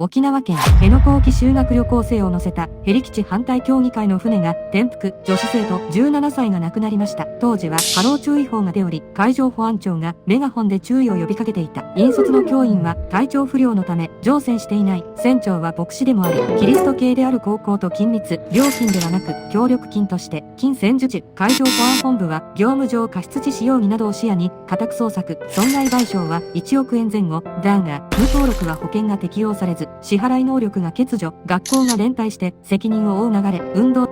沖縄県辺野古沖修学旅行生を乗せたヘリ基地反対協議会の船が転覆、女子生徒17歳が亡くなりました。当時は波浪注意報が出おり、海上保安庁がメガホンで注意を呼びかけていた。引率の教員は体調不良のため乗船していない。船長は牧師でもあり、キリスト系である高校と緊密、料金ではなく協力金として金銭授受。海上保安本部は業務上過失致死容疑などを視野に家宅捜索、損害賠償は1億円前後。だが、無登録は保険が適用されず、支払い能力が欠如、学校が連帯して責任を負う流れ、運動。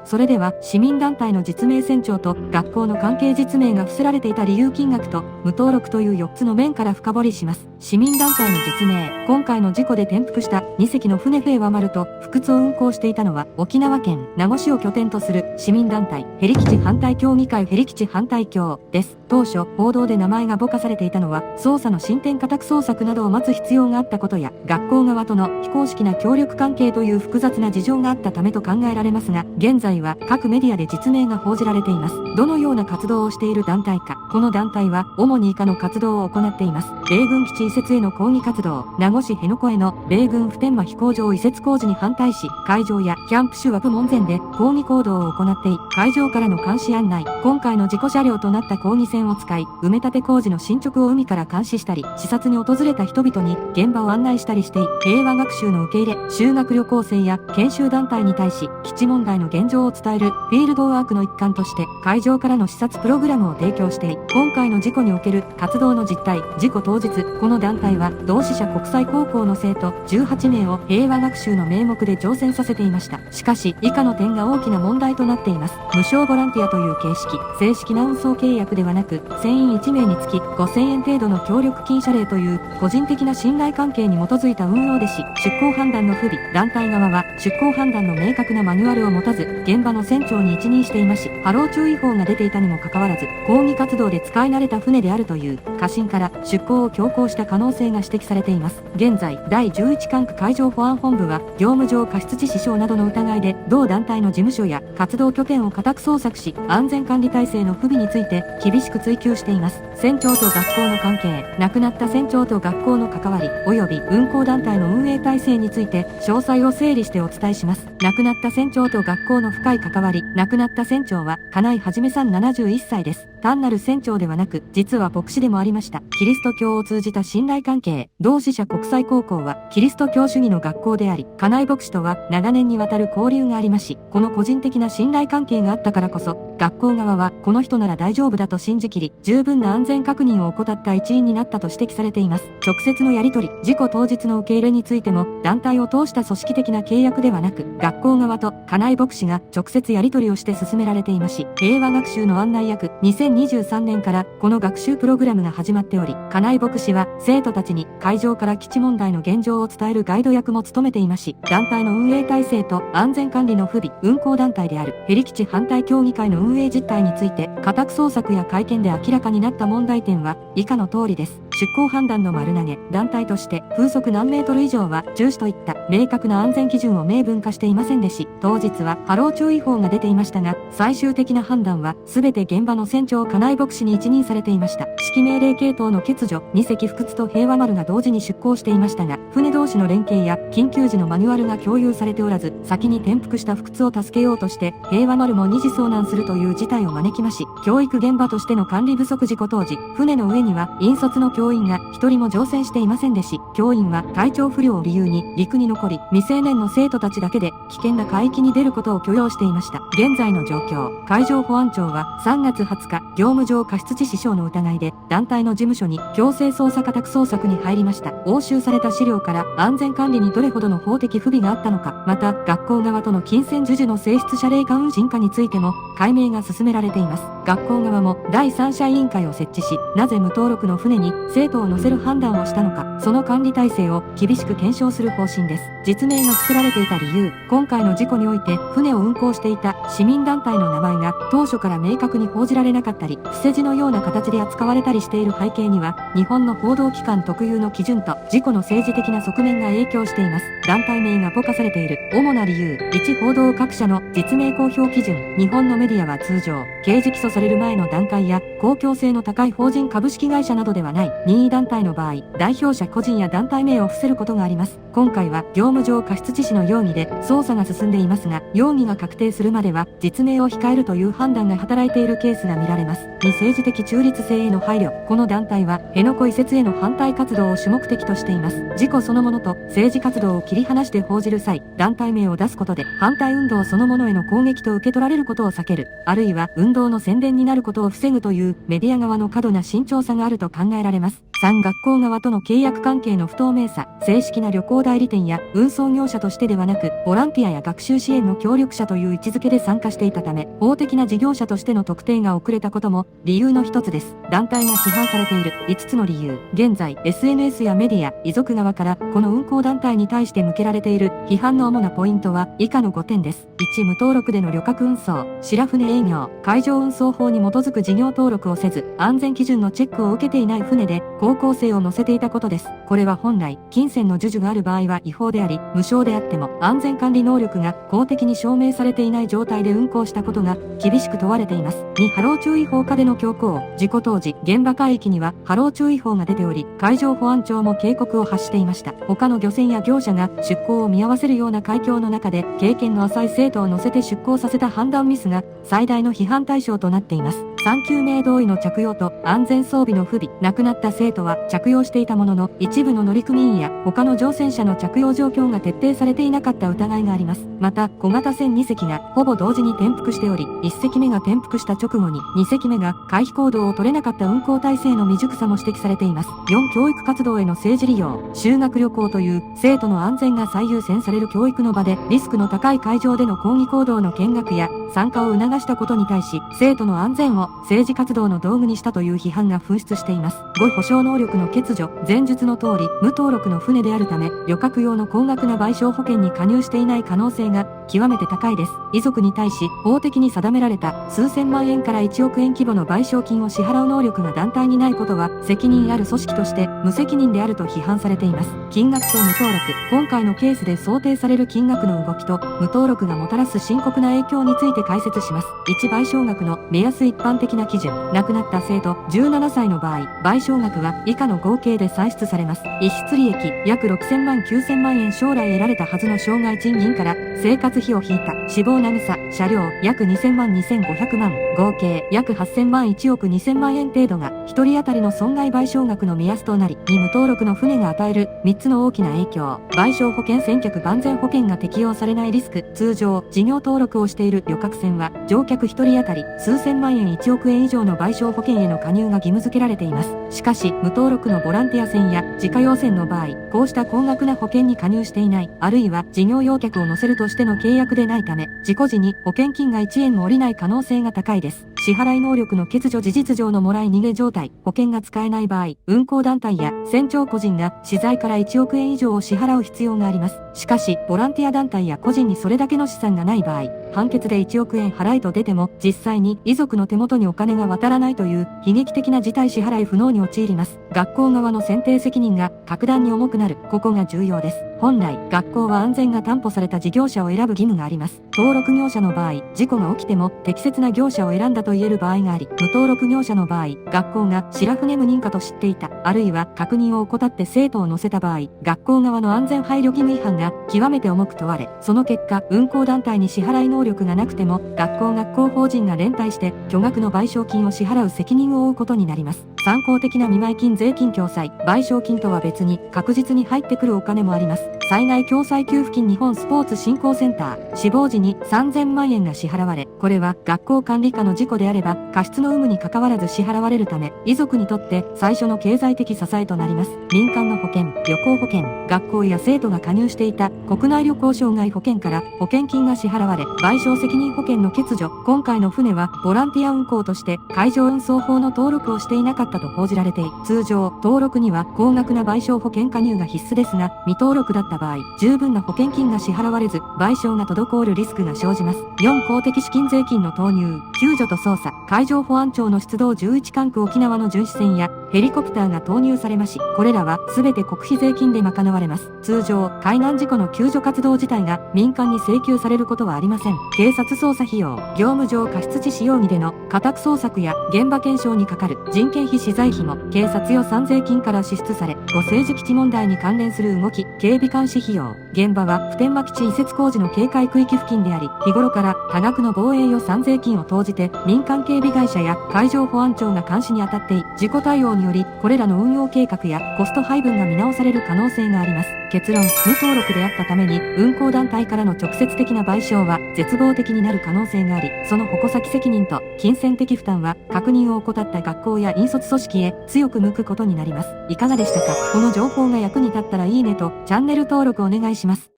それでは市民団体の実名船長と学校の関係実名が伏せられていた理由金額と無登録という4つの面から深掘りします。市民団体の実名。今回の事故で転覆した2隻の船平和丸と不屈を運航していたのは沖縄県名護市を拠点とする市民団体ヘリ基地反対協議会ヘリ基地反対協です。当初報道で名前がぼかされていたのは捜査の進展家宅捜索などを待つ必要があったことや学校側との非公式な協力関係という複雑な事情があったためと考えられますが、現在は各メディアで実名が報じられています。どのような活動をしている団体か。この団体は主に以下の活動を行っています。米軍基地移設への抗議活動。名護市辺野古への米軍普天間飛行場移設工事に反対し、会場やキャンプ主枠門前で抗議行動を行ってい、会場からの監視案内。今回の事故車両となった抗議船を使い、埋め立て工事の進捗を海から監視したり、視察に訪れた人々に現場を案内したりしてい、平和学習の受け入れ、修学旅行生や研修団体に対し、基地問題の現状を伝えるフィールドワークの一環として会場からの視察プログラムを提供してい、今回の事故における活動の実態。事故当日、この団体は同志社国際高校の生徒18名を平和学習の名目で乗船させていました。しかし以下の点が大きな問題となっています。無償ボランティアという形式、正式な運送契約ではなく、船員1名につき5000円程度の協力金謝礼という個人的な信頼関係に基づいた運用でし、出航判断の不備。団体側は出航判断の明確なマニュアルを持たず、現場の船長に一任していまし、波浪注意報が出ていたにもかかわらず、抗議活動で使い慣れた船であるという過信から出航を強行した可能性が指摘されています。現在、第11管区海上保安本部は、業務上過失致死傷などの疑いで、同団体の事務所や活動拠点を家宅捜索し、安全管理体制の不備について厳しく追及しています。船長と学校の関係、亡くなった船長と学校の関わり、及び運航団体の運営体制について、詳細を整理してお伝えします。亡くなった船長と学校の深い関わり。亡くなった船長は、金井はじめさん71歳です。単なる船長ではなく、実は牧師でもありました。キリスト教を通じた信頼関係。同志社国際高校は、キリスト教主義の学校であり、金井牧師とは長年にわたる交流がありまし、この個人的な信頼関係があったからこそ、学校側は、この人なら大丈夫だと信じきり、十分な安全確認を怠った一因になったと指摘されています。直接のやり取り。事故当日の受け入れについても、団体を通した組織的な契約ではなく、学校側と金井牧師が直接やり取りをして進められていまし、平和学習の案内役。2023年からこの学習プログラムが始まっており、金井牧師は生徒たちに海上から基地問題の現状を伝えるガイド役も務めていまし、団体の運営体制と安全管理の不備。運航団体であるヘリ基地反対協議会の運営実態について、家宅捜索や会見で明らかになった問題点は以下の通りです。出航判断の丸投げ。団体として風速何メートル以上は中止といった明確な安全基準を明文化していませんでし、当日は波浪注意報が出ていましたが、最終的な判断は全て現場の船長金井牧師に一任されていました。指揮命令系統の欠如。2隻不屈と平和丸が同時に出航していましたが、船同士の連携や緊急時のマニュアルが共有されておらず、先に転覆した不屈を助けようとして平和丸も二次遭難するという事態を招きまし、教育現場としての管理不足。事故当時、船の上には引率の教員が一人も乗船していませんでし、教員は体調不良を理由に陸に残り、未成年の生徒たちだけで危険な海域に出ることを許容していました。現在の状況。海上保安庁は3月20日、業務上過失致死傷の疑いで団体の事務所に強制捜査家宅捜索に入りました。押収された資料から安全管理にどれほどの法的不備があったのか、また学校側との金銭授受の性質謝礼化運賃化についても解明が進められています。学校側も第三者委員会を設置し、なぜ無登録の船に生徒を乗せる判断をしたのか、その管理体制を厳しく検証する方針です。実名が伏せられていた理由。今回の事故において船を運航していた市民団体の名前が当初から明確に報じられなかったり、伏せ字のような形で扱われたりしている背景には、日本の報道機関特有の基準と事故の政治的な側面が影響しています。団体名がぼかされている。主な理由。1、報道各社の実名公表基準。日本のメディアは通常、刑事起訴される前の段階や、公共性の高い法人株式会社などではない、任意団体の場合、代表者個人や団体名を伏せることがあります。今回は、業務上過失致死の容疑で、捜査が進んでいますが、容疑が確定するまでは、実名を控えるという判断が働いているケースが見られます。2、政治的中立性への配慮。この団体は、辺野古移設への反対活動を主目的としています。事故そのものと政治活動を切り離して報じる際、団体名を出すことで、反対運動そのものへの攻撃と受け取られることを避ける、あるいは運動の宣伝になることを防ぐというメディア側の過度な慎重さがあると考えられます。3、学校側との契約関係の不透明さ。正式な旅行代理店や運送業者としてではなく、ボランティアや学習支援の協力者という位置づけで参加していたため、法的な事業者としての特定が遅れたことも理由の一つです。団体が批判されている5つの理由。現在、SNS やメディア、遺族側からこの運行団体に対して向けられている批判の主なポイントは以下の5点です。1、無登録での旅客運送、白船営業、海上運送法に基づく事業登録をせず、安全基準のチェックを受けていない船で、高校生を乗せていたことです。これは本来、金銭の授受がある場合は違法であり、無償であっても安全管理能力が公的に証明されていない状態で運航したことが厳しく問われています。2、波浪注意報下での強行。事故当時、現場海域には波浪注意報が出ており、海上保安庁も警告を発していました。他の漁船や業者が出港を見合わせるような海峡の中で、経験の浅い生徒を乗せて出港させた判断ミスが最大の批判対象となっています。3、救命胴衣の着用と安全装備の不備。亡くなった生徒は着用していたものの、一部の乗組員や他の乗船者の着用状況が徹底されていなかった疑いがあります。また、小型船2隻がほぼ同時に転覆しており、1隻目が転覆した直後に、2隻目が回避行動を取れなかった運航体制の未熟さも指摘されています。4、教育活動への政治利用。修学旅行という生徒の安全が最優先される教育の場で、リスクの高い海上での抗議行動の見学や参加を促したことに対し、生徒の安全を政治活動の道具にしたという批判が噴出しています。5、保証能力の欠如。前述の通り、無登録の船であるため、旅客用の高額な賠償保険に加入していない可能性が極めて高いです。遺族に対し、法的に定められた数千万円から1億円規模の賠償金を支払う能力が団体にないことは、責任ある組織として無責任であると批判されています。金額と無登録。今回のケースで想定される金額の動きと、無登録がもたらす深刻な影響について解説します。1、賠償額の目安一般的な基準。亡くなった生徒17歳の場合、賠償額は以下の合計で算出されます。逸失利益約6000万9000万円将来得られたはずの障害賃金から生活費を引いた死亡慰め車両約2000万2500万合計約8000万1億2000万円程度が1人当たりの損害賠償額の目安となり、2、無登録の船が与える3つの大きな影響。賠償保険船客万全保険が適用されないリスク。通常、事業登録をしている旅客船は乗客1人当たり数千万円1億円以上の賠償保険への加入が義務付けられています。しかし、無登録のボランティア船や自家用船の場合、こうした高額な保険に加入していない、あるいは事業用客を乗せるとしての契約でないため、事故時に保険金が1円も下りない可能性が高いです。支払い能力の欠如事実上のもらい逃げ状態、保険が使えない場合、運航団体や船長個人が資材から1億円以上を支払う必要があります。しかし、ボランティア団体や個人にそれだけの資産がない場合、判決で1億円払いと出ても、実際に遺族の手元にお金が渡らないという悲劇的な事態支払い不能に陥ります。学校側の選定責任が格段に重くなる。ここが重要です。本来、学校は安全が担保された事業者を選ぶ義務があります。登録業者の場合、事故が起きても適切な業者を選んだと言える場合があり、無登録業者の場合、学校が白船無認可と知っていた、あるいは確認を怠って生徒を乗せた場合、学校側の安全配慮義務違反が極めて重く問われ、その結果、運航団体に支払い能力がなくても、学校法人が連帯して巨額の賠償金を支払う責任を負うことになります。参考的な見舞金税金共済、賠償金とは別に確実に入ってくるお金もあります。災害共済給付金日本スポーツ振興センター、死亡時に3000万円が支払われ、これは学校管理下の事故であれば、過失の有無に関わらず支払われるため、遺族にとって最初の経済的支えとなります。民間の保険、旅行保険、学校や生徒が加入していた国内旅行障害保険から保険金が支払われ、賠償責任保険の欠如、今回の船はボランティア運航として海上運送法の登録をしていなかったと報じられている。通常、登録には高額な賠償保険加入が必須ですが、未登録だったた場合、十分な保険金が支払われず、賠償が滞るリスクが生じます。4、公的資金税金の投入、救助と捜査、海上保安庁の出動11管区沖縄の巡視船やヘリコプターが投入されまし、これらは全て国費税金で賄われます。通常、海難事故の救助活動自体が民間に請求されることはありません。警察捜査費用、業務上過失致死容疑での家宅捜索や現場検証にかかる人件費資材費も警察予算税金から支出され、誤政治基地問題に関連する動き、警備監視費用、現場は普天間基地移設工事の警戒区域付近であり、日頃から多額の防衛予算税金を投じて民間警備会社や海上保安庁が監視に当たってい、事故対応によりこれらの運用計画やコスト配分が見直される可能性があります。結論、無登録であったために運航団体からの直接的な賠償は絶望的になる可能性があり、その矛先責任と金銭的負担は確認を怠った学校や引率組織へ強く向くことになります。いかがでしたか？この情報が役に立ったらいいねとチャンネル登録お願いします。